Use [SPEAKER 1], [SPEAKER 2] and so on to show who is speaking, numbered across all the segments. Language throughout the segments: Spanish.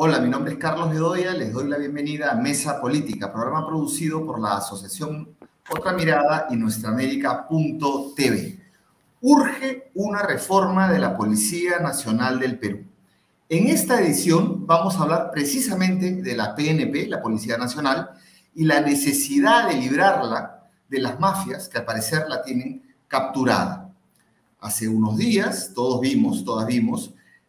[SPEAKER 1] Hola, mi nombre es Carlos Bedoya, les doy la bienvenida a Mesa Política, programa producido por la Asociación Otra Mirada y nuestraamérica.tv. Urge una reforma de la Policía Nacional del Perú. En esta edición vamos a hablar precisamente de la PNP, la Policía Nacional, y la necesidad de librarla de las mafias que al parecer la tienen capturada. Hace unos días, todas vimos,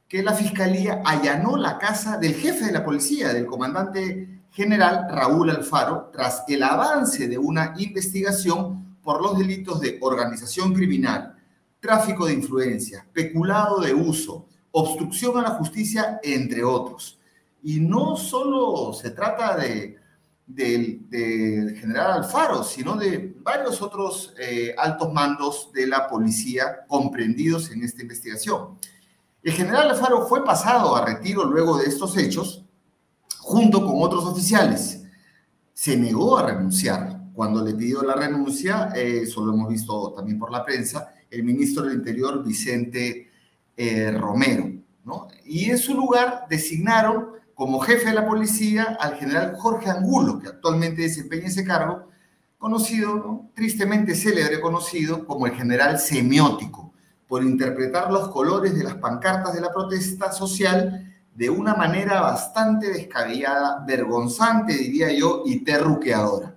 [SPEAKER 1] que la Fiscalía allanó la casa del jefe de la policía, del comandante general Raúl Alfaro, tras el avance de una investigación por los delitos de organización criminal, tráfico de influencias, peculado de uso, obstrucción a la justicia, entre otros. Y no solo se trata del general Alfaro, sino de varios otros altos mandos de la policía comprendidos en esta investigación. El general Alfaro fue pasado a retiro luego de estos hechos, junto con otros oficiales. Se negó a renunciar. Cuando le pidió la renuncia, eso lo hemos visto también por la prensa, el ministro del Interior, Vicente Romero, ¿no? Y en su lugar designaron como jefe de la policía al general Jorge Angulo, que actualmente desempeña ese cargo, conocido, ¿no?, tristemente célebre conocido como el general semiótico, por interpretar los colores de las pancartas de la protesta social de una manera bastante descabellada, vergonzante, diría yo, y terruqueadora.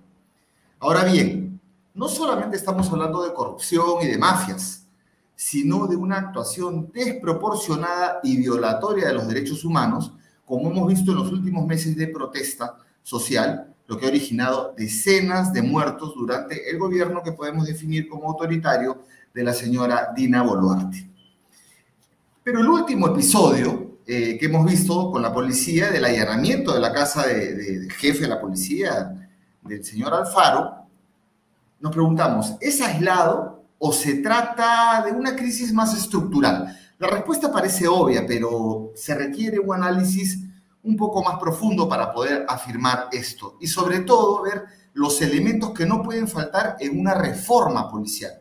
[SPEAKER 1] Ahora bien, no solamente estamos hablando de corrupción y de mafias, sino de una actuación desproporcionada y violatoria de los derechos humanos, como hemos visto en los últimos meses de protesta social, lo que ha originado decenas de muertos durante el gobierno que podemos definir como autoritario de la señora Dina Boluarte. Pero el último episodio que hemos visto con la policía, del allanamiento de la casa del jefe de la policía, del señor Alfaro, nos preguntamos, ¿es aislado o se trata de una crisis más estructural? La respuesta parece obvia, pero se requiere un análisis un poco más profundo para poder afirmar esto y sobre todo ver los elementos que no pueden faltar en una reforma policial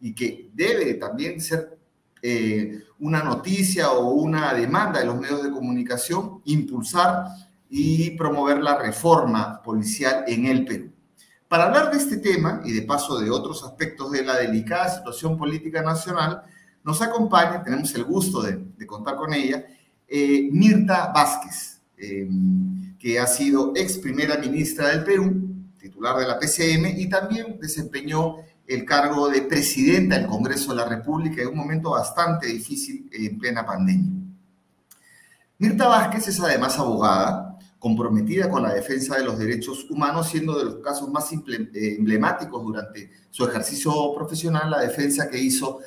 [SPEAKER 1] y que debe también ser una noticia o una demanda de los medios de comunicación, impulsar y promover la reforma policial en el Perú. Para hablar de este tema y de paso de otros aspectos de la delicada situación política nacional, nos acompaña, tenemos el gusto de contar con ella, Mirta Vázquez, que ha sido ex primera ministra del Perú, titular de la PCM, y también desempeñó el cargo de presidenta del Congreso de la República en un momento bastante difícil en plena pandemia. Mirta Vázquez es además abogada, comprometida con la defensa de los derechos humanos, siendo de los casos más emblemáticos durante su ejercicio profesional la defensa que hizo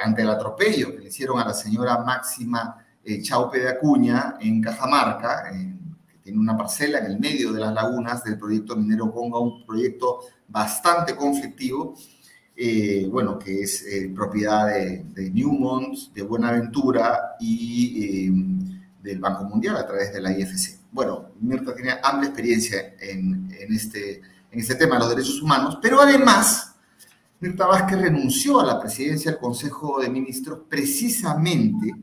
[SPEAKER 1] ante el atropello que le hicieron a la señora Máxima Chaupe de Acuña en Cajamarca, que tiene una parcela en el medio de las lagunas del proyecto minero Conga, un proyecto bastante conflictivo, bueno, que es propiedad de Newmont, de Buenaventura y del Banco Mundial a través de la IFC. Bueno, Mirta tiene amplia experiencia en este tema de los derechos humanos, pero además Mirta Vázquez renunció a la presidencia del Consejo de Ministros precisamente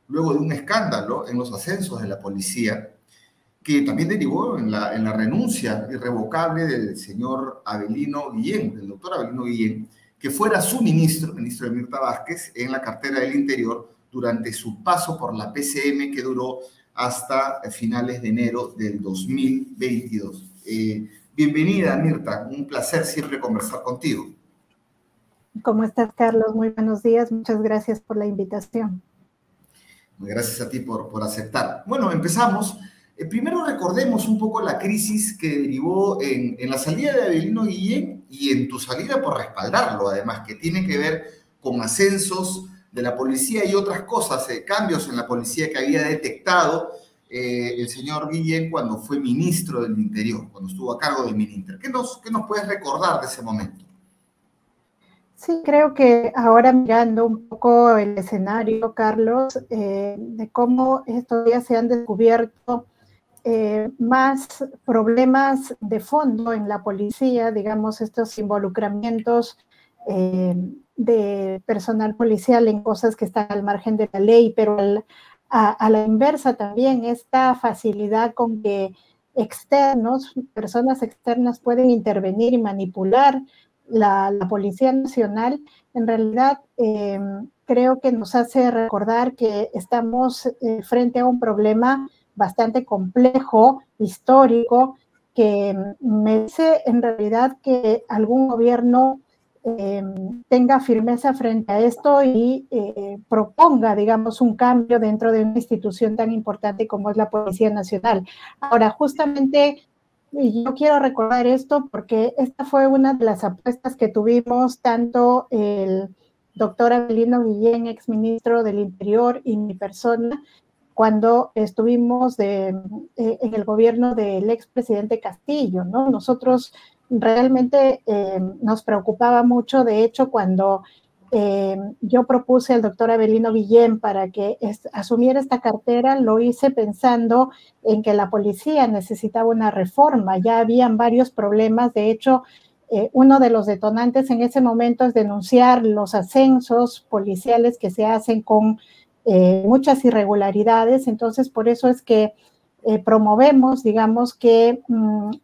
[SPEAKER 1] luego de un escándalo en los ascensos de la policía, que también derivó en la renuncia irrevocable del señor Avelino Guillén, del doctor Avelino Guillén, que fuera su ministro de Mirta Vázquez, en la cartera del Interior durante su paso por la PCM, que duró hasta finales de enero del 2022. Bienvenida, Mirta, un placer siempre conversar contigo.
[SPEAKER 2] ¿Cómo estás, Carlos? Muy buenos días, muchas gracias por la invitación.
[SPEAKER 1] Gracias a ti por aceptar. Bueno, empezamos. Primero recordemos un poco la crisis que derivó en la salida de Avelino Guillén y en tu salida por respaldarlo, además, que tiene que ver con ascensos de la policía y otras cosas, cambios en la policía que había detectado el señor Guillén cuando fue ministro del Interior, cuando estuvo a cargo del Mininter. ¿Qué nos puedes recordar de ese momento?
[SPEAKER 2] Sí, creo que ahora mirando un poco el escenario, Carlos, de cómo estos días se han descubierto más problemas de fondo en la policía, digamos, estos involucramientos de personal policial en cosas que están al margen de la ley, pero a la inversa también, esta facilidad con que externos, personas externas pueden intervenir y manipular la Policía Nacional, en realidad creo que nos hace recordar que estamos frente a un problema bastante complejo, histórico, que merece en realidad que algún gobierno tenga firmeza frente a esto y proponga, digamos, un cambio dentro de una institución tan importante como es la Policía Nacional. Ahora, justamente, yo quiero recordar esto porque esta fue una de las apuestas que tuvimos tanto el doctor Avelino Guillén, exministro del Interior, y mi persona, cuando estuvimos en el gobierno del expresidente Castillo, ¿no? Nosotros realmente nos preocupaba mucho, de hecho, cuando yo propuse al doctor Avelino Guillén para que asumiera esta cartera, lo hice pensando en que la policía necesitaba una reforma, ya habían varios problemas, de hecho, uno de los detonantes en ese momento es denunciar los ascensos policiales que se hacen con muchas irregularidades, entonces por eso es que promovemos, digamos, que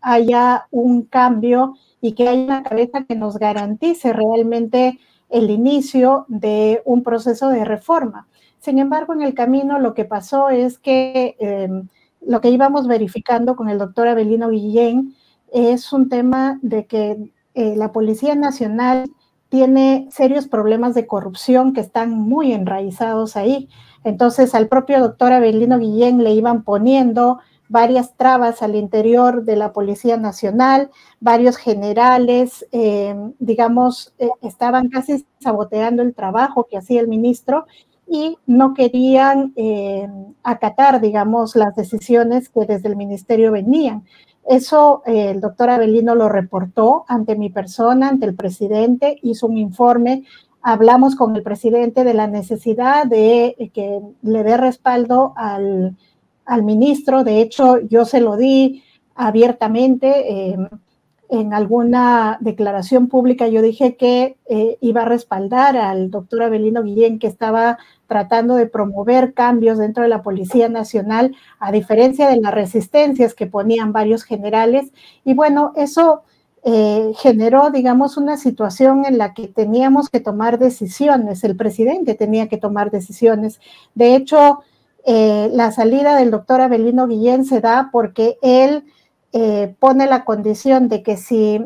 [SPEAKER 2] haya un cambio y que haya una cabeza que nos garantice realmente el inicio de un proceso de reforma. Sin embargo, en el camino lo que pasó es que lo que íbamos verificando con el doctor Avelino Guillén es un tema de que la Policía Nacional tiene serios problemas de corrupción que están muy enraizados ahí. Entonces, al propio doctor Avelino Guillén le iban poniendo varias trabas al interior de la Policía Nacional, varios generales, digamos, estaban casi saboteando el trabajo que hacía el ministro y no querían acatar, digamos, las decisiones que desde el ministerio venían. Eso el doctor Avelino lo reportó ante mi persona, ante el presidente, hizo un informe, hablamos con el presidente de la necesidad de que le dé respaldo al ministro, de hecho yo se lo di abiertamente, en alguna declaración pública yo dije que iba a respaldar al doctor Avelino Guillén, que estaba tratando de promover cambios dentro de la Policía Nacional, a diferencia de las resistencias que ponían varios generales, y bueno, eso generó, digamos, una situación en la que teníamos que tomar decisiones, el presidente tenía que tomar decisiones. De hecho, la salida del doctor Avelino Guillén se da porque él pone la condición de que si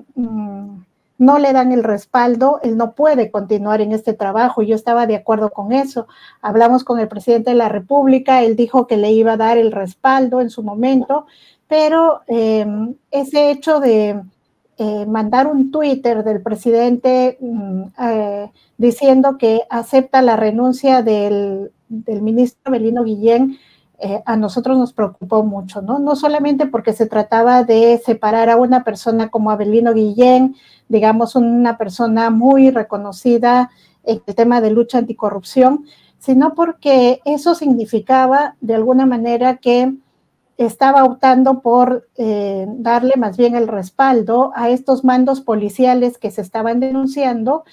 [SPEAKER 2] no le dan el respaldo, él no puede continuar en este trabajo. Yo estaba de acuerdo con eso. Hablamos con el presidente de la República, él dijo que le iba a dar el respaldo en su momento, pero ese hecho de mandar un Twitter del presidente diciendo que acepta la renuncia del ministro Avelino Guillén, a nosotros nos preocupó mucho, ¿no? No solamente porque se trataba de separar a una persona como Avelino Guillén, digamos, una persona muy reconocida en el tema de lucha anticorrupción, sino porque eso significaba de alguna manera que estaba optando por darle más bien el respaldo a estos mandos policiales que se estaban denunciando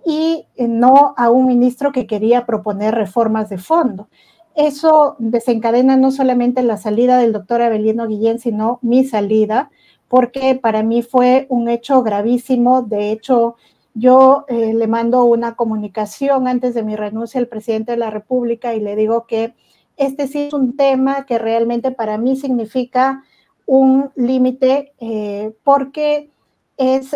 [SPEAKER 2] y no a un ministro que quería proponer reformas de fondo. Eso desencadena no solamente la salida del doctor Avelino Guillén, sino mi salida, porque para mí fue un hecho gravísimo. De hecho, yo le mando una comunicación antes de mi renuncia al presidente de la República y le digo que este sí es un tema que realmente para mí significa un límite, porque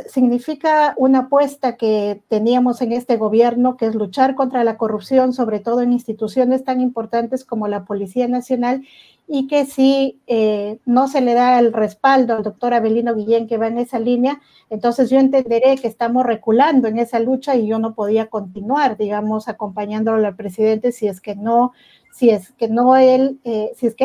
[SPEAKER 2] significa una apuesta que teníamos en este gobierno, que es luchar contra la corrupción, sobre todo en instituciones tan importantes como la Policía Nacional, y que si no se le da el respaldo al doctor Avelino Guillén, que va en esa línea, entonces yo entenderé que estamos reculando en esa lucha y yo no podía continuar, digamos, acompañándolo al presidente si es que él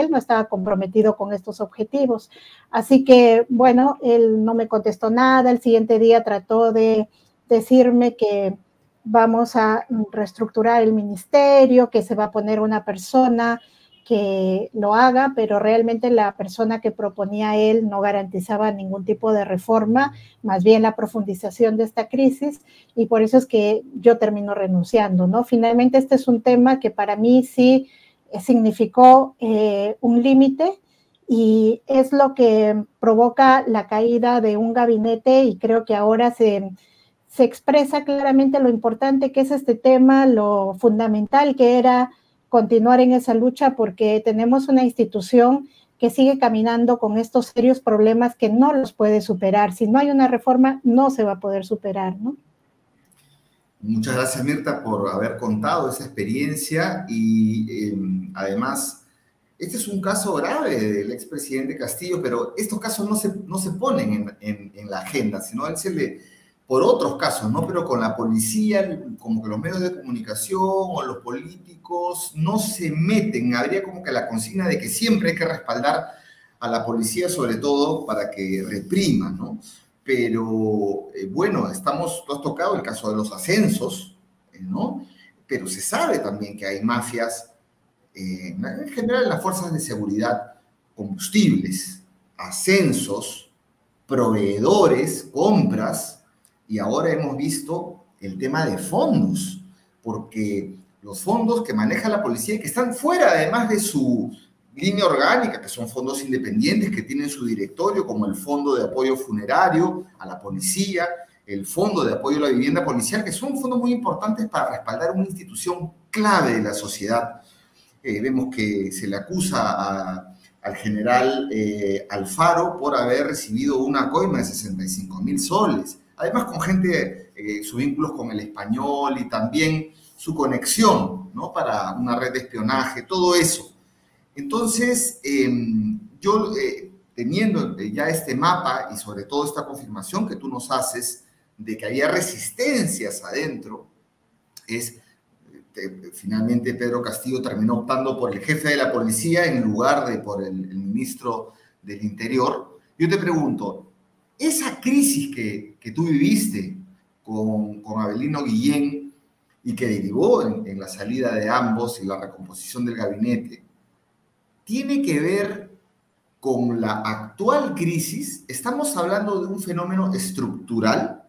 [SPEAKER 2] no estaba comprometido con estos objetivos. Así que, bueno, él no me contestó nada. El siguiente día trató de decirme que vamos a reestructurar el ministerio, que se va a poner una persona que lo haga, pero realmente la persona que proponía él no garantizaba ningún tipo de reforma, más bien la profundización de esta crisis, y por eso es que yo termino renunciando, ¿no? Finalmente este es un tema que para mí sí significó un límite y es lo que provoca la caída de un gabinete, y creo que ahora se expresa claramente lo importante que es este tema, lo fundamental que era continuar en esa lucha, porque tenemos una institución que sigue caminando con estos serios problemas que no los puede superar. Si no hay una reforma, no se va a poder superar, ¿no?
[SPEAKER 1] Muchas gracias, Mirta, por haber contado esa experiencia y además, este es un caso grave del expresidente Castillo, pero estos casos no se ponen en la agenda, sino él se le, por otros casos, ¿no? Pero con la policía, como que los medios de comunicación o los políticos no se meten. Habría como que la consigna de que siempre hay que respaldar a la policía, sobre todo para que reprima, ¿no? Pero bueno, tú has tocado el caso de los ascensos, ¿no? Pero se sabe también que hay mafias, en general en las fuerzas de seguridad, combustibles, ascensos, proveedores, compras, y ahora hemos visto el tema de fondos, porque los fondos que maneja la policía y que están fuera además de su línea orgánica, que son fondos independientes que tienen su directorio, como el Fondo de Apoyo Funerario a la Policía, el Fondo de Apoyo a la Vivienda Policial, que son fondos muy importantes para respaldar una institución clave de la sociedad. Vemos que se le acusa al general Alfaro por haber recibido una coima de 65.000 soles, además con gente, sus vínculos con el Español y también su conexión, ¿no? Para una red de espionaje, todo eso. Entonces, yo teniendo ya este mapa y sobre todo esta confirmación que tú nos haces de que había resistencias adentro, finalmente Pedro Castillo terminó optando por el jefe de la policía en lugar de por el ministro del Interior. Yo te pregunto, esa crisis que tú viviste con Avelino Guillén y que derivó en la salida de ambos y la recomposición del gabinete, ¿tiene que ver con la actual crisis? ¿Estamos hablando de un fenómeno estructural?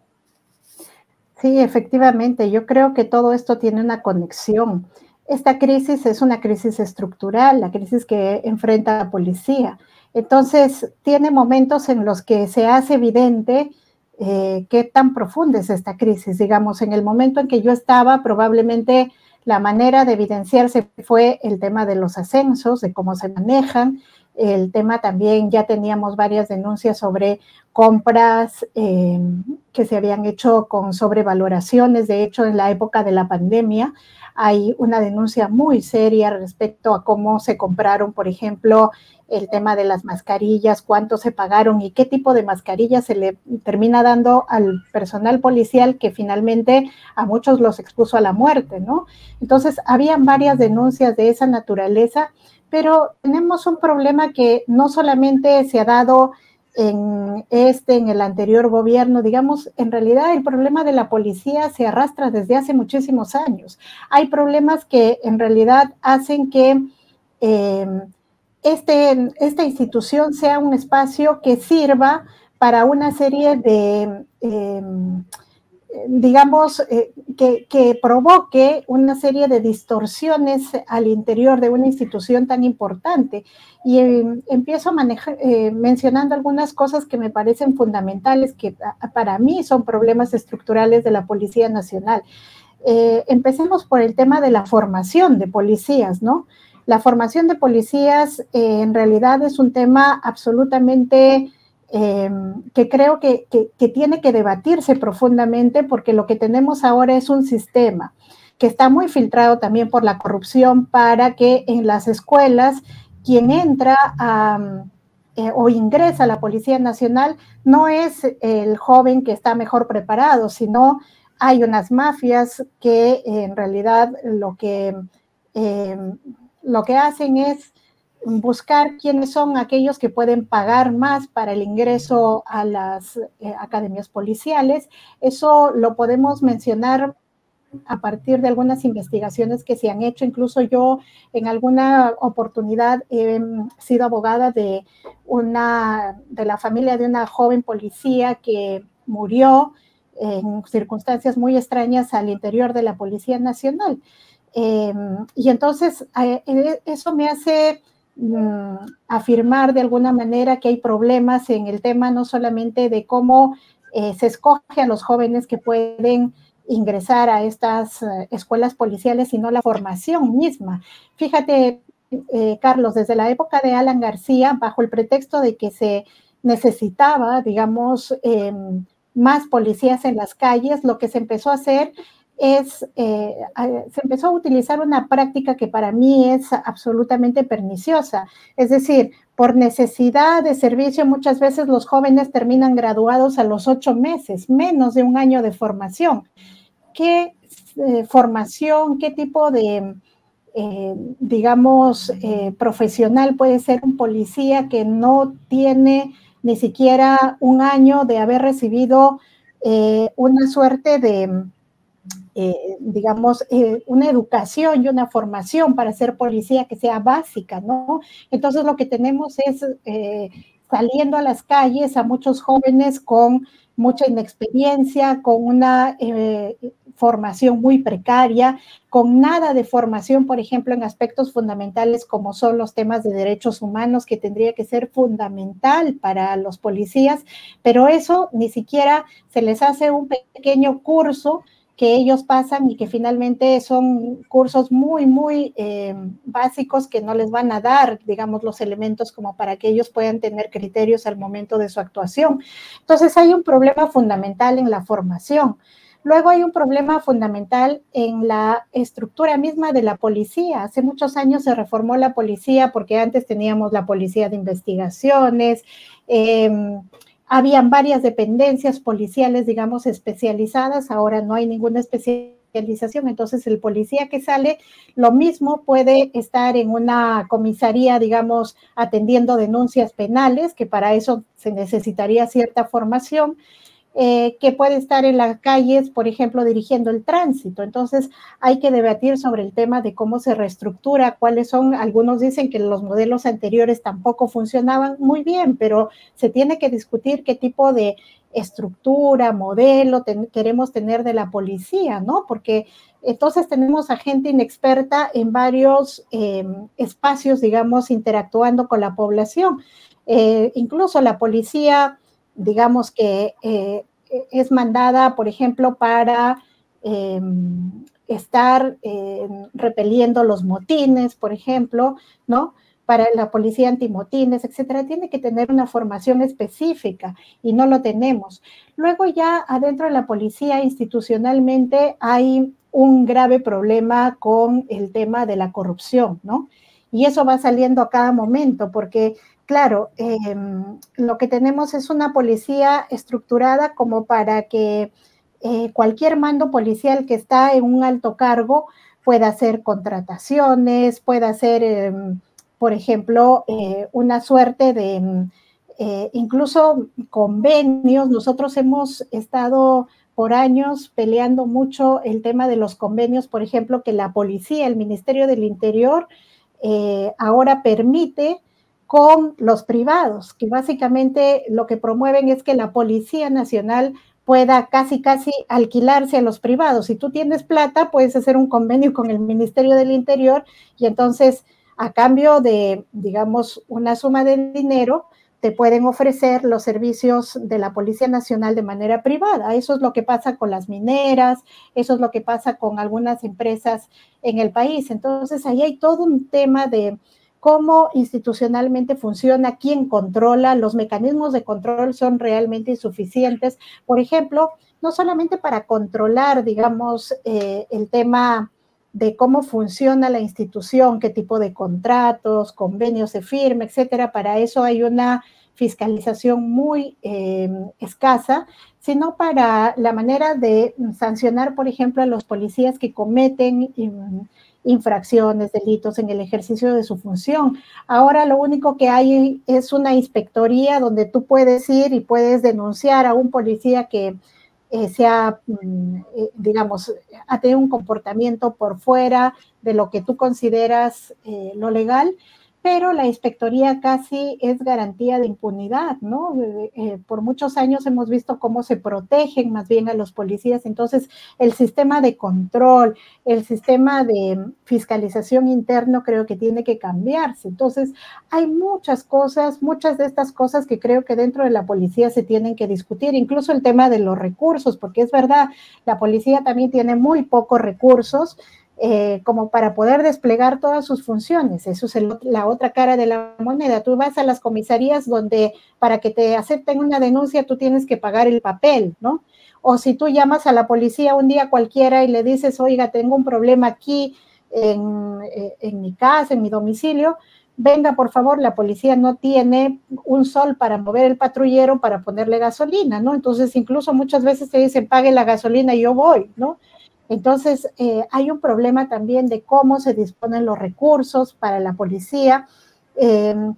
[SPEAKER 2] Sí, efectivamente. Yo creo que todo esto tiene una conexión. Esta crisis es una crisis estructural, la crisis que enfrenta la policía. Entonces, tiene momentos en los que se hace evidente qué tan profunda es esta crisis. Digamos, en el momento en que yo estaba, probablemente la manera de evidenciarse fue el tema de los ascensos, de cómo se manejan. El tema también, ya teníamos varias denuncias sobre compras que se habían hecho con sobrevaloraciones. De hecho, en la época de la pandemia hay una denuncia muy seria respecto a cómo se compraron, por ejemplo, el tema de las mascarillas, cuánto se pagaron y qué tipo de mascarillas se le termina dando al personal policial, que finalmente a muchos los expuso a la muerte, ¿no? Entonces, habían varias denuncias de esa naturaleza, pero tenemos un problema que no solamente se ha dado en el anterior gobierno. Digamos, en realidad el problema de la policía se arrastra desde hace muchísimos años. Hay problemas que en realidad hacen que esta institución sea un espacio que sirva para una serie de, digamos, que provoque una serie de distorsiones al interior de una institución tan importante. Y empiezo a mencionando algunas cosas que me parecen fundamentales, que para mí son problemas estructurales de la Policía Nacional. Empecemos por el tema de la formación de policías, ¿no? La formación de policías en realidad es un tema absolutamente que creo que tiene que debatirse profundamente, porque lo que tenemos ahora es un sistema que está muy filtrado también por la corrupción, para que en las escuelas quien entra o ingresa a la Policía Nacional no es el joven que está mejor preparado, sino hay unas mafias que en realidad lo que hacen es buscar quiénes son aquellos que pueden pagar más para el ingreso a las academias policiales. Eso lo podemos mencionar a partir de algunas investigaciones que se han hecho. Incluso yo en alguna oportunidad he sido abogada de la familia de una joven policía que murió en circunstancias muy extrañas al interior de la Policía Nacional. Y entonces eso me hace afirmar de alguna manera que hay problemas en el tema no solamente de cómo se escoge a los jóvenes que pueden ingresar a estas escuelas policiales, sino la formación misma. Fíjate, Carlos, desde la época de Alan García, bajo el pretexto de que se necesitaba, digamos, más policías en las calles, lo que se empezó a hacer se empezó a utilizar una práctica que para mí es absolutamente perniciosa. Es decir, por necesidad de servicio, muchas veces los jóvenes terminan graduados a los 8 meses, menos de un año de formación. ¿Qué formación, qué tipo de, digamos, profesional puede ser un policía que no tiene ni siquiera un año de haber recibido una suerte de digamos, una educación y una formación para ser policía que sea básica, ¿no? Entonces lo que tenemos es saliendo a las calles a muchos jóvenes con mucha inexperiencia, con una formación muy precaria, con nada de formación, por ejemplo, en aspectos fundamentales como son los temas de derechos humanos, que tendría que ser fundamental para los policías, pero eso ni siquiera se les hace un pequeño curso que ellos pasan y que finalmente son cursos muy, muy básicos que no les van a dar, digamos, los elementos como para que ellos puedan tener criterios al momento de su actuación. Entonces hay un problema fundamental en la formación. Luego hay un problema fundamental en la estructura misma de la policía. Hace muchos años se reformó la policía porque antes teníamos la policía de investigaciones, habían varias dependencias policiales, digamos, especializadas, ahora no hay ninguna especialización, entonces el policía que sale, lo mismo puede estar en una comisaría, digamos, atendiendo denuncias penales, que para eso se necesitaría cierta formación, que puede estar en las calles, por ejemplo, dirigiendo el tránsito. Entonces, hay que debatir sobre el tema de cómo se reestructura, cuáles son, algunos dicen que los modelos anteriores tampoco funcionaban muy bien, pero se tiene que discutir qué tipo de estructura, modelo queremos tener de la policía, ¿no? Porque entonces tenemos a gente inexperta en varios espacios, digamos, interactuando con la población. Incluso la policía, digamos que es mandada, por ejemplo, para estar repeliendo los motines, por ejemplo, ¿no? Para la policía antimotines, etcétera, tiene que tener una formación específica y no lo tenemos. Luego ya adentro de la policía institucionalmente hay un grave problema con el tema de la corrupción, ¿no? Y eso va saliendo a cada momento porque claro, lo que tenemos es una policía estructurada como para que cualquier mando policial que está en un alto cargo pueda hacer contrataciones, pueda hacer, por ejemplo, una suerte de incluso convenios. Nosotros hemos estado por años peleando mucho el tema de los convenios, por ejemplo, que la policía, el Ministerio del Interior, ahora permite con los privados, que básicamente lo que promueven es que la Policía Nacional pueda casi alquilarse a los privados. Si tú tienes plata, puedes hacer un convenio con el Ministerio del Interior y entonces a cambio de, digamos, una suma de dinero, te pueden ofrecer los servicios de la Policía Nacional de manera privada. Eso es lo que pasa con las mineras, eso es lo que pasa con algunas empresas en el país. Entonces, ahí hay todo un tema de cómo institucionalmente funciona, quién controla, los mecanismos de control son realmente insuficientes. Por ejemplo, no solamente para controlar, digamos, el tema de cómo funciona la institución, qué tipo de contratos, convenios se firman, etcétera. Para eso hay una fiscalización muy escasa, sino para la manera de sancionar, por ejemplo, a los policías que cometen infracciones, delitos en el ejercicio de su función. Ahora lo único que hay es una inspectoría donde tú puedes ir y puedes denunciar a un policía que digamos, ha tenido un comportamiento por fuera de lo que tú consideras lo legal, pero la inspectoría casi es garantía de impunidad, ¿no? Por muchos años hemos visto cómo se protegen más bien a los policías, entonces el sistema de control, el sistema de fiscalización interno creo que tiene que cambiarse. Entonces hay muchas cosas, muchas de estas cosas que creo que dentro de la policía se tienen que discutir, incluso el tema de los recursos, porque es verdad, la policía también tiene muy pocos recursos, como para poder desplegar todas sus funciones. Eso es la otra cara de la moneda. Tú vas a las comisarías donde para que te acepten una denuncia tú tienes que pagar el papel, ¿no? O si tú llamas a la policía un día cualquiera y le dices, oiga, tengo un problema aquí en mi casa, en mi domicilio, venga, por favor, la policía no tiene un sol para mover el patrullero para ponerle gasolina, ¿no? Entonces, incluso muchas veces te dicen, pague la gasolina y yo voy, ¿no? Entonces, hay un problema también de cómo se disponen los recursos para la policía, qué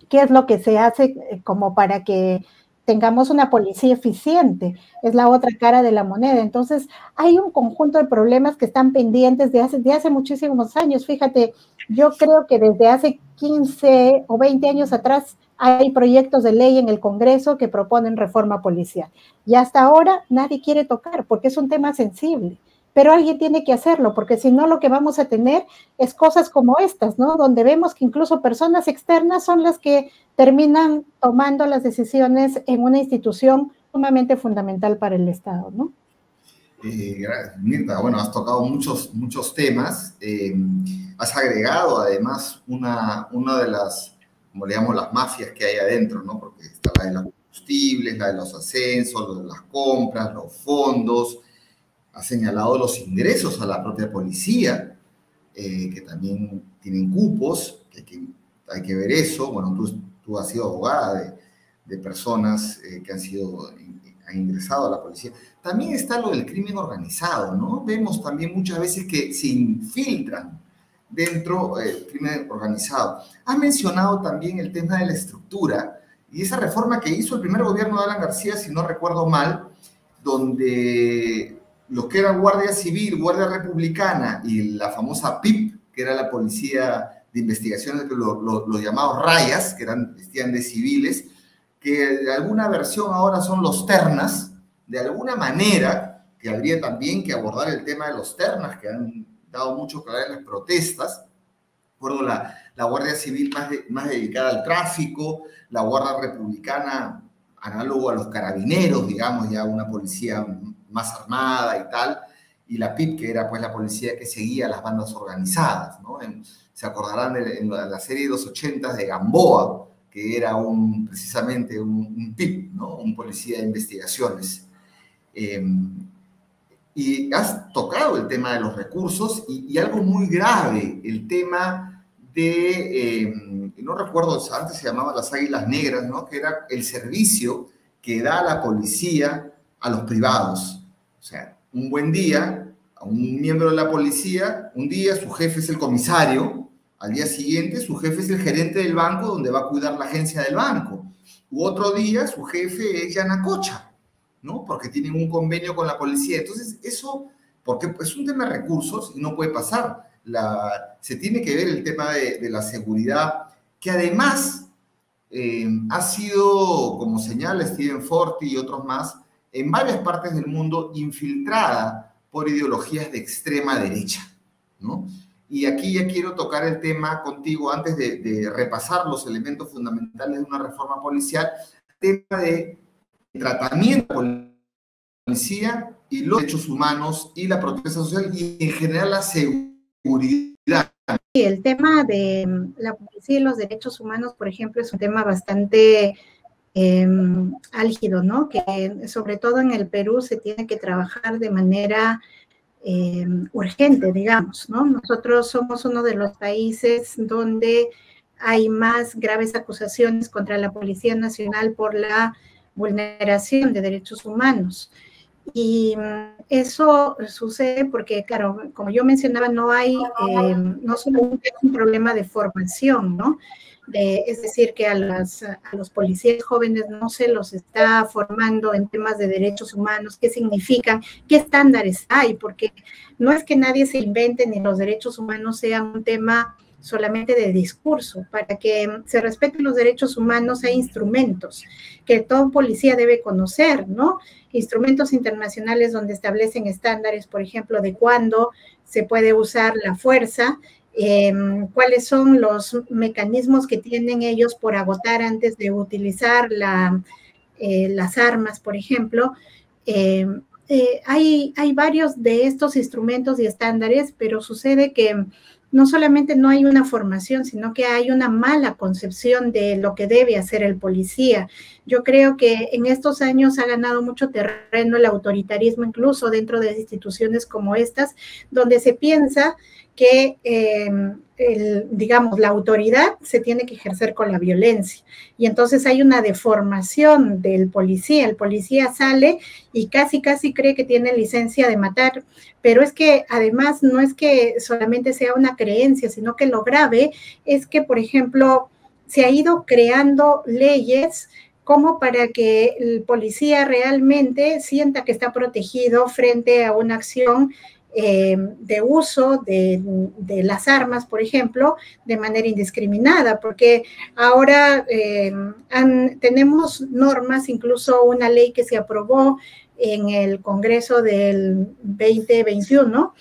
[SPEAKER 2] es lo que se hace como para que tengamos una policía eficiente, es la otra cara de la moneda. Entonces, hay un conjunto de problemas que están pendientes de hace muchísimos años. Fíjate, yo creo que desde hace 15 o 20 años atrás hay proyectos de ley en el Congreso que proponen reforma policial. Y hasta ahora nadie quiere tocar porque es un tema sensible. Pero alguien tiene que hacerlo, porque si no lo que vamos a tener es cosas como estas, ¿no? Donde vemos que incluso personas externas son las que terminan tomando las decisiones en una institución sumamente fundamental para el Estado, ¿no?
[SPEAKER 1] Mirta, bueno, has tocado muchos temas. Has agregado además una de las, como le llamamos, las mafias que hay adentro, ¿no? Porque está la de los combustibles, la de los ascensos, las compras, los fondos. Ha señalado los ingresos a la propia policía, que también tienen cupos, que hay que ver eso. Bueno, tú has sido abogada de personas que han ingresado a la policía. También está lo del crimen organizado, ¿no? Vemos también muchas veces que se infiltran dentro del crimen organizado. Has mencionado también el tema de la estructura y esa reforma que hizo el primer gobierno de Alan García, si no recuerdo mal, donde los que eran Guardia Civil, Guardia Republicana y la famosa PIP, que era la Policía de Investigaciones, los llamados rayas, que vestían de civiles, que de alguna versión ahora son los ternas, de alguna manera, que habría también que abordar el tema de los ternas, que han dado mucho que hablar en las protestas. Recuerdo la Guardia Civil más dedicada al tráfico, la Guardia Republicana análogo a los carabineros, digamos, ya una policía más armada y tal, y la PIP, que era pues la policía que seguía a las bandas organizadas, ¿no? Se acordarán de la serie de los 80 de Gamboa, que era precisamente un PIP, ¿no? Un policía de investigaciones. Y has tocado el tema de los recursos y algo muy grave, el tema de, no recuerdo, antes se llamaba las Águilas Negras, ¿no? Que era el servicio que da la policía a los privados. O sea, un buen día, a un miembro de la policía, un día su jefe es el comisario, al día siguiente su jefe es el gerente del banco donde va a cuidar la agencia del banco. U otro día su jefe es Yanacocha, ¿no? Porque tienen un convenio con la policía. Entonces, eso, porque es un tema de recursos y no puede pasar. Se tiene que ver el tema de la seguridad, que además ha sido, como señala Steven Forti y otros más, en varias partes del mundo infiltrada por ideologías de extrema derecha, ¿no? Y aquí ya quiero tocar el tema contigo antes de repasar los elementos fundamentales de una reforma policial, el tema de tratamiento de la policía y los derechos humanos y la protesta social y en general la seguridad.
[SPEAKER 2] Sí, el tema de la policía y los derechos humanos, por ejemplo, es un tema bastante álgido, ¿no? Que sobre todo en el Perú se tiene que trabajar de manera urgente, digamos, ¿no? Nosotros somos uno de los países donde hay más graves acusaciones contra la Policía Nacional por la vulneración de derechos humanos. Y eso sucede porque, claro, como yo mencionaba, no solamente es un problema de formación, ¿no? Es decir, que a los policías jóvenes no se los está formando en temas de derechos humanos, qué significan, qué estándares hay, porque no es que nadie se invente ni los derechos humanos sean un tema solamente de discurso. Para que se respeten los derechos humanos hay instrumentos que todo policía debe conocer, ¿no? Instrumentos internacionales donde establecen estándares, por ejemplo, de cuándo se puede usar la fuerza, cuáles son los mecanismos que tienen ellos por agotar antes de utilizar las armas, por ejemplo. Hay varios de estos instrumentos y estándares, pero sucede que no solamente no hay una formación, sino que hay una mala concepción de lo que debe hacer el policía. Yo creo que en estos años ha ganado mucho terreno el autoritarismo, incluso dentro de instituciones como estas, donde se piensa que, digamos, la autoridad se tiene que ejercer con la violencia. Y entonces hay una deformación del policía. El policía sale y casi cree que tiene licencia de matar. Pero es que además no es que solamente sea una creencia, sino que lo grave es que, por ejemplo, se ha ido creando leyes como para que el policía realmente sienta que está protegido frente a una acción de uso de las armas, por ejemplo, de manera indiscriminada, porque ahora tenemos normas, incluso una ley que se aprobó en el Congreso del 2021,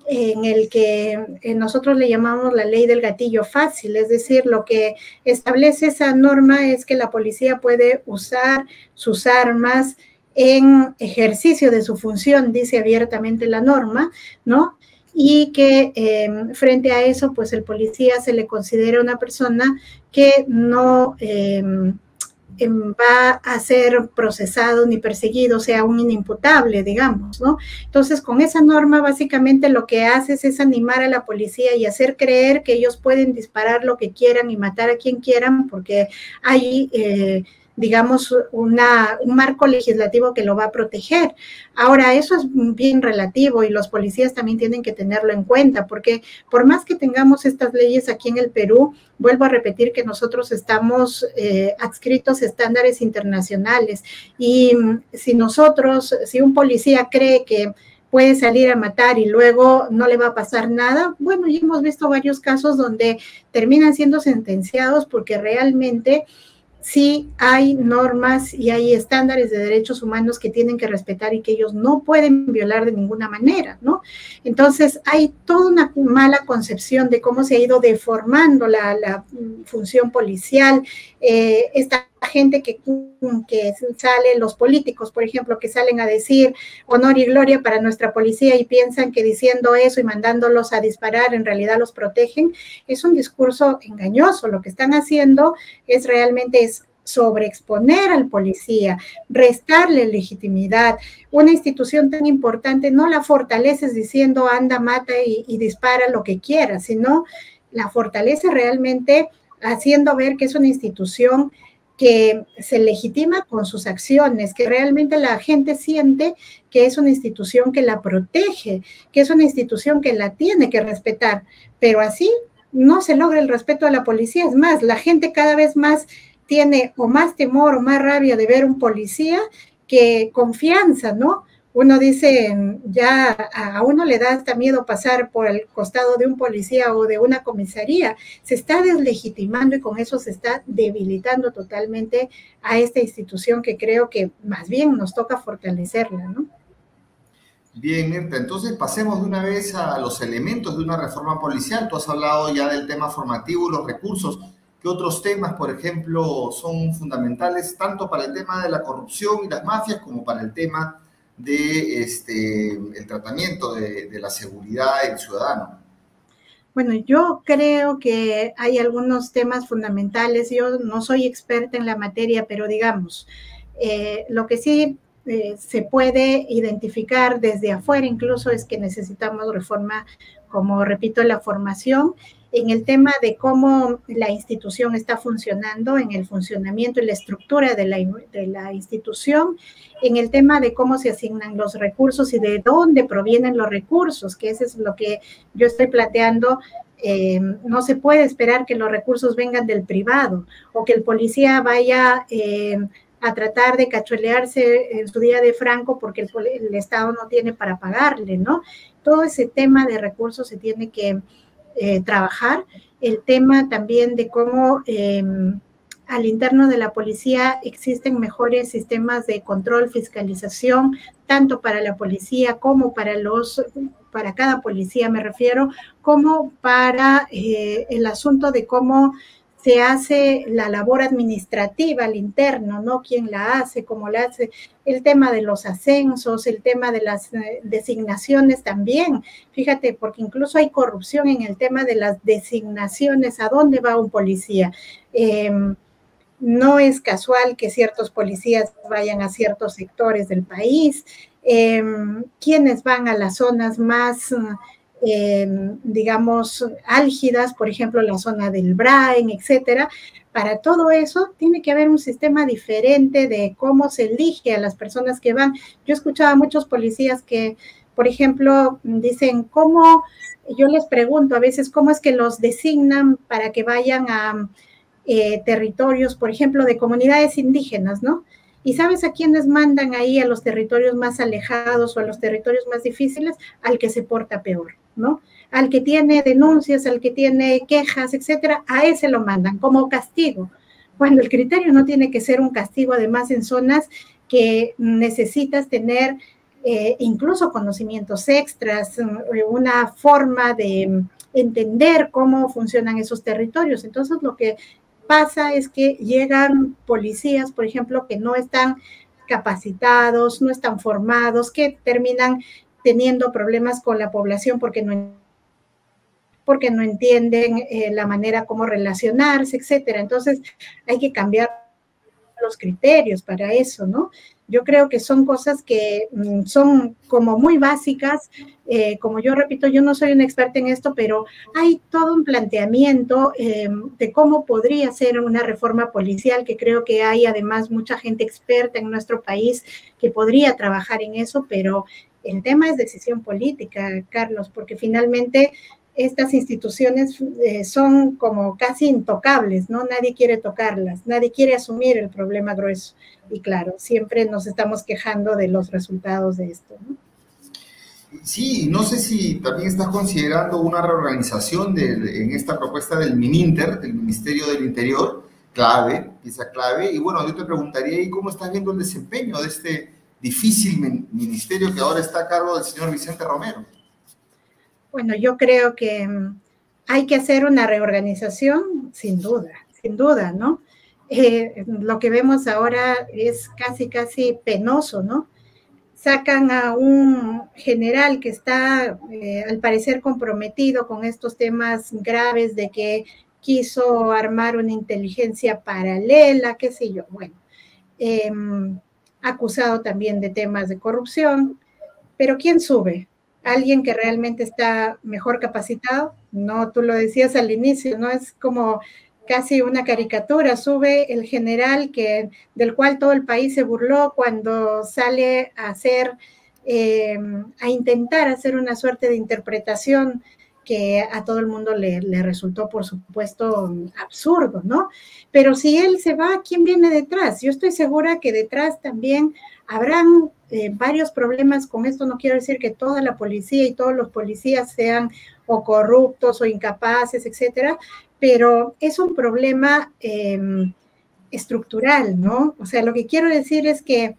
[SPEAKER 2] en el que nosotros le llamamos la ley del gatillo fácil, es decir, lo que establece esa norma es que la policía puede usar sus armas en ejercicio de su función, dice abiertamente la norma, ¿no? Y que frente a eso, pues el policía se le considera una persona que no va a ser procesado ni perseguido, o sea, un inimputable, digamos, ¿no? Entonces, con esa norma, básicamente lo que haces es animar a la policía y hacer creer que ellos pueden disparar lo que quieran y matar a quien quieran, porque hay digamos, un marco legislativo que lo va a proteger. Ahora, eso es bien relativo y los policías también tienen que tenerlo en cuenta, porque por más que tengamos estas leyes aquí en el Perú, vuelvo a repetir que nosotros estamos adscritos a estándares internacionales y si un policía cree que puede salir a matar y luego no le va a pasar nada, bueno, ya hemos visto varios casos donde terminan siendo sentenciados porque realmente sí hay normas y hay estándares de derechos humanos que tienen que respetar y que ellos no pueden violar de ninguna manera, ¿no? Entonces, hay toda una mala concepción de cómo se ha ido deformando la función policial, esta gente que sale, los políticos, por ejemplo, que salen a decir honor y gloria para nuestra policía y piensan que diciendo eso y mandándolos a disparar en realidad los protegen, es un discurso engañoso. Lo que están haciendo es realmente sobreexponer al policía, restarle legitimidad. Una institución tan importante no la fortaleces diciendo anda, mata y dispara lo que quiera, sino la fortalece realmente haciendo ver que es una institución que se legitima con sus acciones, que realmente la gente siente que es una institución que la protege, que es una institución que la tiene que respetar, pero así no se logra el respeto a la policía. Es más, la gente cada vez más tiene o más temor o más rabia de ver un policía que confianza, ¿no? Uno dice, ya a uno le da hasta miedo pasar por el costado de un policía o de una comisaría. Se está deslegitimando y con eso se está debilitando totalmente a esta institución que creo que más bien nos toca fortalecerla, ¿no?
[SPEAKER 1] Bien, Mirta, entonces pasemos de una vez a los elementos de una reforma policial. Tú has hablado ya del tema formativo y los recursos. ¿Qué otros temas, por ejemplo, son fundamentales tanto para el tema de la corrupción y las mafias como para el tema de el tratamiento de la seguridad del ciudadano?
[SPEAKER 2] Bueno, yo creo que hay algunos temas fundamentales. Yo no soy experta en la materia, pero digamos, lo que sí se puede identificar desde afuera incluso es que necesitamos reforma, como repito, la formación en el tema de cómo la institución está funcionando, en el funcionamiento y la estructura de la institución, en el tema de cómo se asignan los recursos y de dónde provienen los recursos, que eso es lo que yo estoy planteando. No se puede esperar que los recursos vengan del privado o que el policía vaya a tratar de cachuelearse en su día de Franco porque el Estado no tiene para pagarle, ¿no? Todo ese tema de recursos se tiene que trabajar el tema también de cómo al interno de la policía existen mejores sistemas de control, fiscalización, tanto para la policía como para cada policía me refiero, como para el asunto de cómo se hace la labor administrativa al interno, ¿no? ¿Quién la hace? ¿Cómo la hace? El tema de los ascensos, el tema de las designaciones también. Fíjate, porque incluso hay corrupción en el tema de las designaciones, ¿a dónde va un policía? No es casual que ciertos policías vayan a ciertos sectores del país, quienes van a las zonas más, digamos, álgidas, por ejemplo, la zona del Brain, etcétera. Para todo eso tiene que haber un sistema diferente de cómo se elige a las personas que van. Yo escuchaba a muchos policías que, por ejemplo, dicen, ¿cómo? Yo les pregunto a veces, ¿cómo es que los designan para que vayan a territorios, por ejemplo, de comunidades indígenas, ¿no? ¿Y sabes a quiénes mandan ahí a los territorios más alejados o a los territorios más difíciles? Al que se porta peor, ¿no? Al que tiene denuncias, al que tiene quejas, etcétera, a ese lo mandan como castigo. Cuando el criterio no tiene que ser un castigo, además en zonas que necesitas tener incluso conocimientos extras, una forma de entender cómo funcionan esos territorios. Entonces, lo que pasa es que llegan policías, por ejemplo, que no están capacitados, no están formados, que terminan teniendo problemas con la población porque no entienden la manera como relacionarse, etcétera. Entonces, hay que cambiar los criterios para eso, ¿no? Yo creo que son cosas que son como muy básicas, como yo repito, yo no soy una experta en esto, pero hay todo un planteamiento de cómo podría ser una reforma policial, que creo que hay además mucha gente experta en nuestro país que podría trabajar en eso, pero el tema es decisión política, Carlos, porque finalmente estas instituciones son como casi intocables, ¿no? Nadie quiere tocarlas, nadie quiere asumir el problema grueso. Y claro, siempre nos estamos quejando de los resultados de esto, ¿no?
[SPEAKER 1] Sí, no sé si también estás considerando una reorganización en esta propuesta del MININTER, del Ministerio del Interior, clave, pieza clave. Y bueno, yo te preguntaría, ¿y cómo estás viendo el desempeño de este difícil ministerio que ahora está a cargo del señor Vicente Romero?
[SPEAKER 2] Bueno, yo creo que hay que hacer una reorganización, sin duda, ¿no? Lo que vemos ahora es casi penoso, ¿no? Sacan a un general que está, al parecer, comprometido con estos temas graves de que quiso armar una inteligencia paralela, qué sé yo, bueno, acusado también de temas de corrupción, pero ¿quién sube? ¿Alguien que realmente está mejor capacitado? No, tú lo decías al inicio, ¿no? Es como casi una caricatura. Sube el general del cual todo el país se burló cuando sale a intentar hacer una suerte de interpretación que a todo el mundo le resultó, por supuesto, absurdo, ¿no? Pero si él se va, ¿quién viene detrás? Yo estoy segura que detrás también habrán varios problemas con esto. No quiero decir que toda la policía y todos los policías sean o corruptos o incapaces, etcétera, pero es un problema estructural, ¿no? O sea, lo que quiero decir es que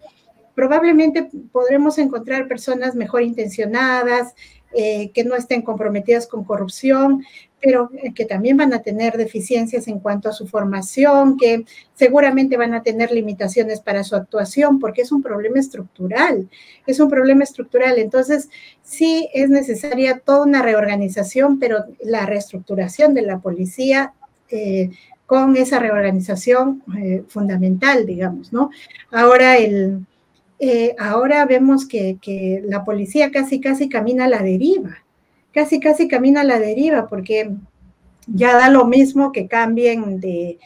[SPEAKER 2] probablemente podremos encontrar personas mejor intencionadas, que no estén comprometidas con corrupción, pero que también van a tener deficiencias en cuanto a su formación, que seguramente van a tener limitaciones para su actuación, porque es un problema estructural, Entonces, sí es necesaria toda una reorganización, pero la reestructuración de la policía, con esa reorganización fundamental, digamos, ¿no? Ahora vemos que la policía casi camina a la deriva, porque ya da lo mismo que cambien de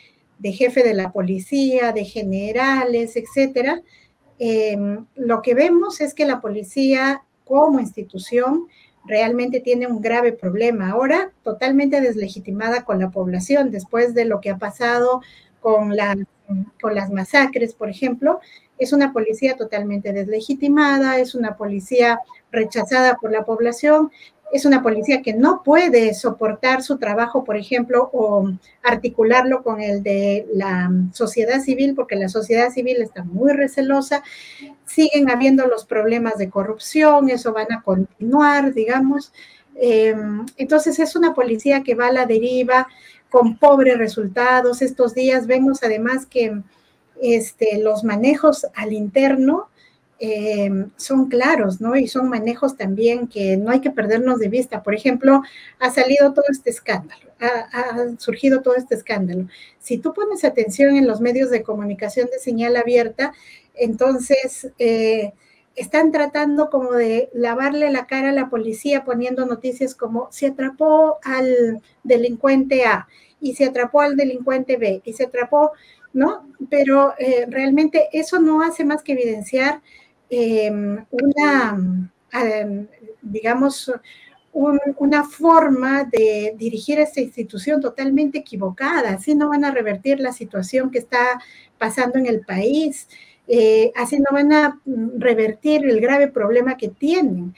[SPEAKER 2] jefe de la policía, de generales, etcétera. Lo que vemos es que la policía como institución realmente tiene un grave problema. Ahora totalmente deslegitimada con la población, después de lo que ha pasado con las masacres, por ejemplo. Es una policía totalmente deslegitimada, es una policía rechazada por la población. es una policía que no puede soportar su trabajo, por ejemplo, o articularlo con el de la sociedad civil, porque la sociedad civil está muy recelosa, siguen habiendo los problemas de corrupción, eso van a continuar, digamos. Entonces es una policía que va a la deriva con pobres resultados. Estos días vemos además que los manejos al interno son claros, ¿no? Y son manejos también que no hay que perdernos de vista. Por ejemplo, ha salido todo este escándalo, ha surgido todo este escándalo. Si tú pones atención en los medios de comunicación de señal abierta, entonces están tratando como de lavarle la cara a la policía poniendo noticias como se atrapó al delincuente A y se atrapó al delincuente B y se atrapó, ¿no? Pero realmente eso no hace más que evidenciar digamos, una forma de dirigir esta institución totalmente equivocada. Así no van a revertir la situación que está pasando en el país, así no van a revertir el grave problema que tienen.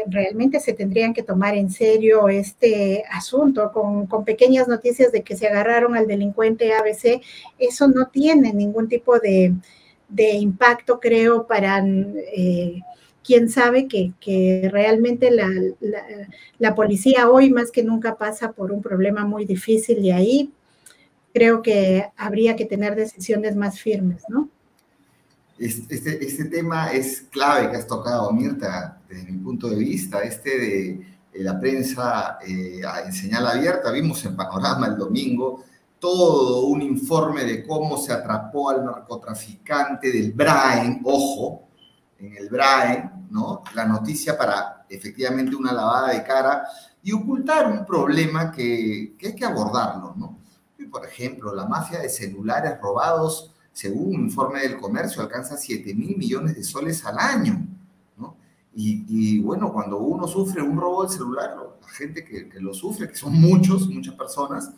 [SPEAKER 2] Realmente se tendrían que tomar en serio este asunto con pequeñas noticias de que se agarraron al delincuente ABC. Eso no tiene ningún tipo de impacto, creo, para quien sabe que realmente la policía hoy más que nunca pasa por un problema muy difícil y ahí creo que habría que tener decisiones más firmes, ¿no?
[SPEAKER 1] Este tema es clave que has tocado, Mirta, desde mi punto de vista, de la prensa en señal abierta. Vimos en Panorama el domingo todo un informe de cómo se atrapó al narcotraficante del Braen, ojo, en el Braen, ¿no? La noticia para efectivamente una lavada de cara y ocultar un problema que hay que abordarlo, ¿no? Y, por ejemplo, la mafia de celulares robados, según un informe del comercio, alcanza 7.000 millones de soles al año, ¿no? Y bueno, cuando uno sufre un robo de celular, la gente que lo sufre, que son muchas personas,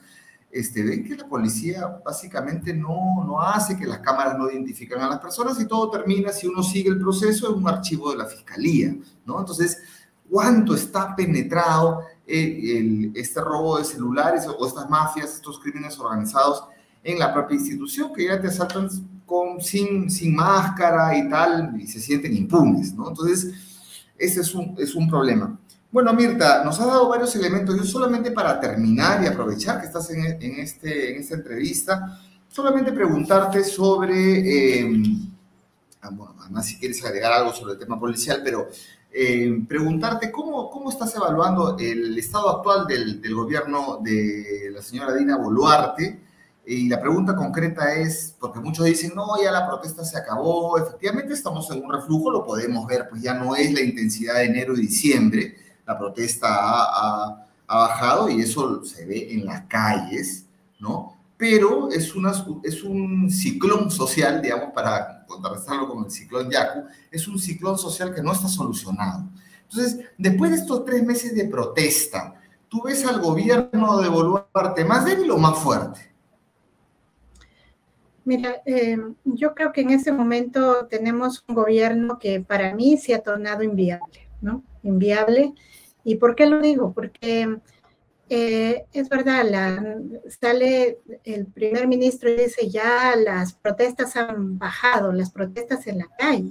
[SPEAKER 1] ven que la policía básicamente no hace, que las cámaras no identifican a las personas y todo termina, si uno sigue el proceso, en un archivo de la fiscalía, ¿no? Entonces, ¿cuánto está penetrado este robo de celulares o estas mafias, estos crímenes organizados en la propia institución, que ya te asaltan sin máscara y tal, y se sienten impunes, ¿no? Entonces, ese es un problema. Bueno, Mirta, nos has dado varios elementos. Yo solamente para terminar y aprovechar que estás en esta entrevista, solamente preguntarte sobre, bueno, además si quieres agregar algo sobre el tema policial, pero preguntarte cómo estás evaluando el estado actual del gobierno de la señora Dina Boluarte. Y la pregunta concreta es, porque muchos dicen, no, ya la protesta se acabó, efectivamente estamos en un reflujo, lo podemos ver, pues ya no es la intensidad de enero y diciembre, la protesta ha bajado y eso se ve en las calles, ¿no? Pero es un ciclón social, digamos, para contrarrestarlo con el ciclón Yaku, es un ciclón social que no está solucionado. Entonces, después de estos 3 meses de protesta, ¿tú ves al gobierno de Boluarte más débil o más fuerte?
[SPEAKER 2] Mira, yo creo que en este momento tenemos un gobierno que para mí se ha tornado inviable, ¿no? Inviable. ¿Y por qué lo digo? Porque es verdad, sale el primer ministro y dice ya las protestas han bajado, las protestas en la calle,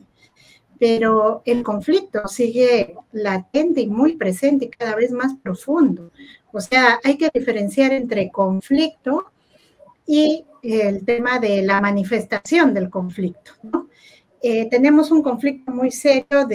[SPEAKER 2] pero el conflicto sigue latente y muy presente y cada vez más profundo. O sea, hay que diferenciar entre conflicto y el tema de la manifestación del conflicto, ¿no? Tenemos un conflicto muy serio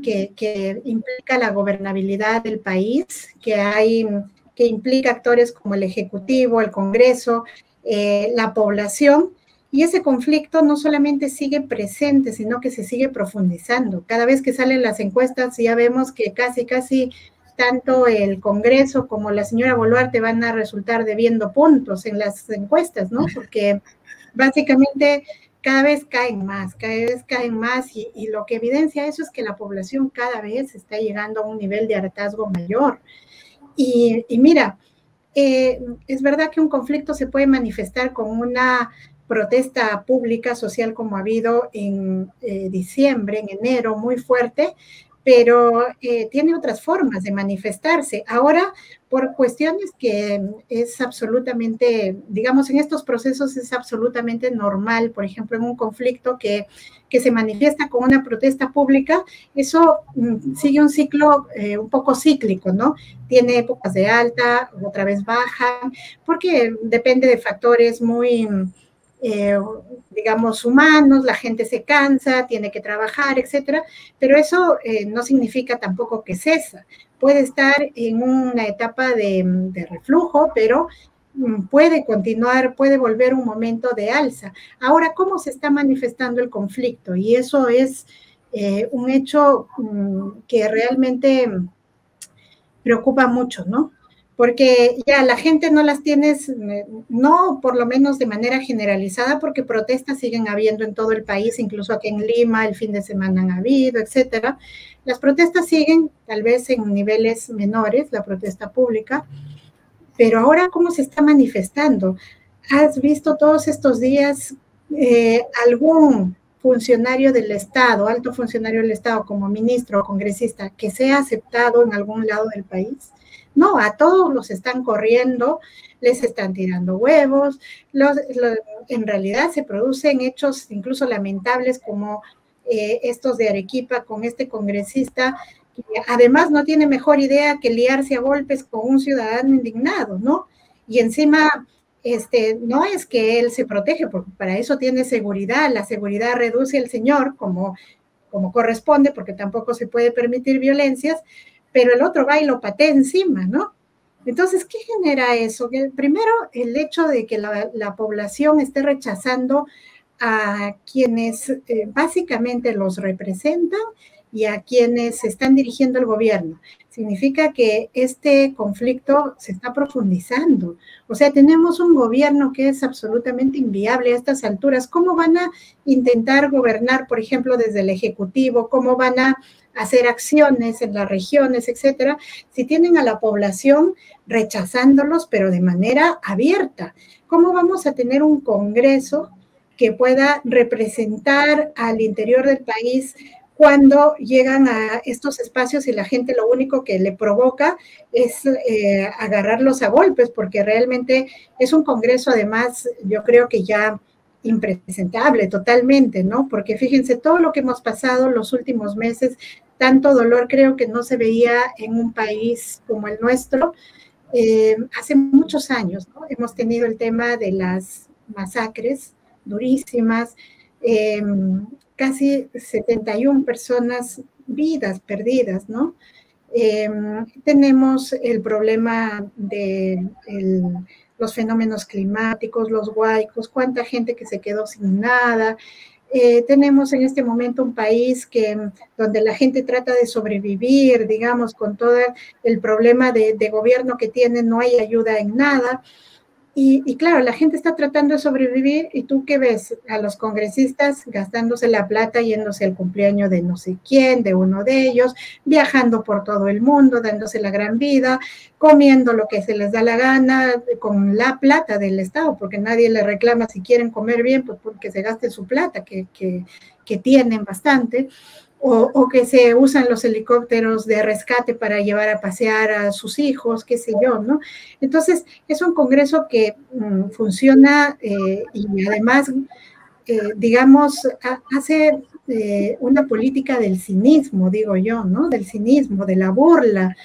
[SPEAKER 2] que implica la gobernabilidad del país, que implica actores como el Ejecutivo, el Congreso, la población, y ese conflicto no solamente sigue presente, sino que se sigue profundizando. Cada vez que salen las encuestas ya vemos que casi tanto el Congreso como la señora Boluarte van a resultar debiendo puntos en las encuestas, ¿no? Porque básicamente cada vez caen más y lo que evidencia eso es que la población cada vez está llegando a un nivel de hartazgo mayor. Y mira, es verdad que un conflicto se puede manifestar con una protesta pública social como ha habido en diciembre, en enero, muy fuerte, pero tiene otras formas de manifestarse. Ahora, por cuestiones que es absolutamente, digamos, en estos procesos es absolutamente normal, por ejemplo, en un conflicto que se manifiesta con una protesta pública, eso sigue un ciclo un poco cíclico, ¿no? Tiene épocas de alta, otra vez baja, porque depende de factores muy digamos, humanos, la gente se cansa, tiene que trabajar, etcétera, pero eso no significa tampoco que cesa. Puede estar en una etapa de reflujo, pero puede continuar, puede volver un momento de alza. Ahora, ¿cómo se está manifestando el conflicto? Y eso es un hecho que realmente preocupa mucho, ¿no? Porque ya la gente no las tienes, no por lo menos de manera generalizada, porque protestas siguen habiendo en todo el país, incluso aquí en Lima, el fin de semana han habido, etcétera. Las protestas siguen, tal vez en niveles menores, la protesta pública, pero ahora, ¿cómo se está manifestando? ¿Has visto todos estos días algún funcionario del Estado, alto funcionario del Estado, como ministro o congresista, que sea aceptado en algún lado del país? No, a todos los están corriendo, les están tirando huevos, en realidad se producen hechos incluso lamentables como estos de Arequipa con este congresista, que además no tiene mejor idea que liarse a golpes con un ciudadano indignado, ¿no? Y encima, no es que él se protege, porque para eso tiene seguridad, la seguridad reduce al señor como corresponde, porque tampoco se puede permitir violencias, pero el otro va y lo patea encima, ¿no? Entonces, ¿qué genera eso? Que primero, el hecho de que la población esté rechazando a quienes básicamente los representan y a quienes están dirigiendo el gobierno. Significa que este conflicto se está profundizando. O sea, tenemos un gobierno que es absolutamente inviable a estas alturas. ¿Cómo van a intentar gobernar, por ejemplo, desde el Ejecutivo? ¿Cómo van a hacer acciones en las regiones, etcétera, si tienen a la población rechazándolos, pero de manera abierta? ¿Cómo vamos a tener un Congreso que pueda representar al interior del país cuando llegan a estos espacios y la gente lo único que le provoca es agarrarlos a golpes? Porque realmente es un Congreso, además, yo creo que ya impresentable totalmente, ¿no? Porque fíjense, todo lo que hemos pasado los últimos meses, tanto dolor creo que no se veía en un país como el nuestro. Hace muchos años, ¿no? Hemos tenido el tema de las masacres durísimas, casi 71 personas, vidas perdidas, ¿no? Tenemos el problema de los fenómenos climáticos, los huaicos, cuánta gente que se quedó sin nada. Tenemos en este momento un país donde la gente trata de sobrevivir, digamos, con todo el problema de gobierno que tiene, no hay ayuda en nada. Y claro, la gente está tratando de sobrevivir y tú qué ves a los congresistas gastándose la plata, yéndose al cumpleaños de no sé quién, de uno de ellos, viajando por todo el mundo, dándose la gran vida, comiendo lo que se les da la gana con la plata del Estado, porque nadie le reclama si quieren comer bien, pues porque se gasten su plata, que tienen bastante. O que se usan los helicópteros de rescate para llevar a pasear a sus hijos, qué sé yo, ¿no? Entonces, es un Congreso que funciona y además, digamos, hace una política del cinismo, digo yo, ¿no? Del cinismo, de la burla.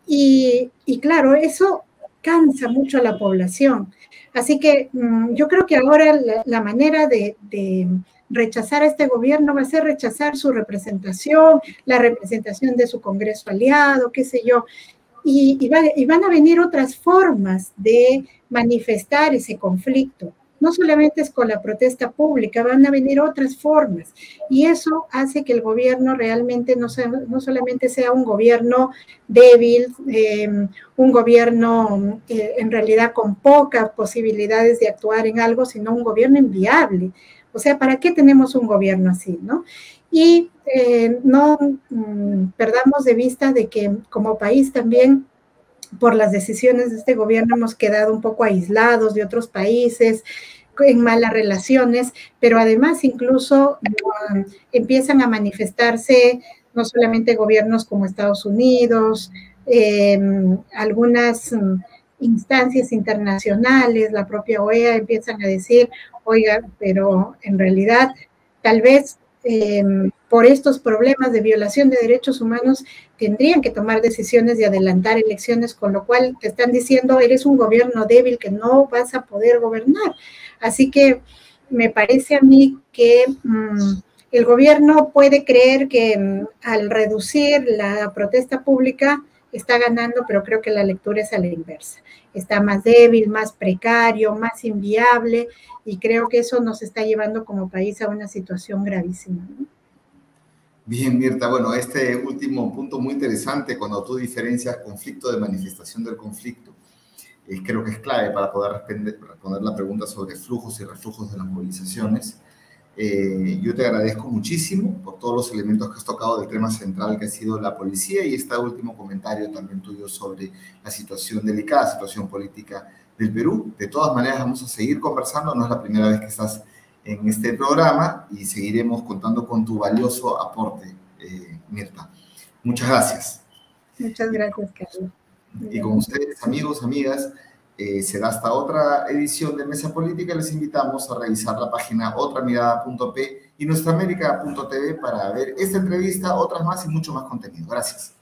[SPEAKER 2] Y claro, eso cansa mucho a la población. Así que yo creo que ahora la manera de rechazar a este gobierno va a ser rechazar su representación, la representación de su Congreso aliado, qué sé yo, y van a venir otras formas de manifestar ese conflicto. No solamente es con la protesta pública, van a venir otras formas, y eso hace que el gobierno realmente no solamente sea un gobierno débil, un gobierno en realidad con pocas posibilidades de actuar en algo, sino un gobierno inviable. O sea, ¿para qué tenemos un gobierno así, no? Y no perdamos de vista de que como país también, por las decisiones de este gobierno, hemos quedado un poco aislados de otros países, en malas relaciones, pero además incluso empiezan a manifestarse no solamente gobiernos como Estados Unidos, algunas instancias internacionales, la propia OEA, empiezan a decir, oiga, pero en realidad tal vez por estos problemas de violación de derechos humanos tendrían que tomar decisiones de adelantar elecciones, con lo cual te están diciendo, eres un gobierno débil que no vas a poder gobernar. Así que me parece a mí que el gobierno puede creer que al reducir la protesta pública está ganando, pero creo que la lectura es a la inversa. Está más débil, más precario, más inviable, y creo que eso nos está llevando como país a una situación gravísima, ¿no?
[SPEAKER 1] Bien, Mirta, bueno, este último punto muy interesante, cuando tú diferencias conflicto de manifestación del conflicto, creo que es clave para poder responder la pregunta sobre flujos y reflujos de las movilizaciones. Yo te agradezco muchísimo por todos los elementos que has tocado del tema central que ha sido la policía y este último comentario también tuyo sobre la situación delicada, situación política del Perú. De todas maneras, vamos a seguir conversando, no es la primera vez que estás en este programa y seguiremos contando con tu valioso aporte, Mirta. Muchas gracias.
[SPEAKER 2] Muchas gracias, Carlos.
[SPEAKER 1] Y con ustedes, amigos, amigas, será hasta otra edición de Mesa Política. Les invitamos a revisar la página otramirada.p y nuestraamerica.tv para ver esta entrevista, otras más y mucho más contenido. Gracias.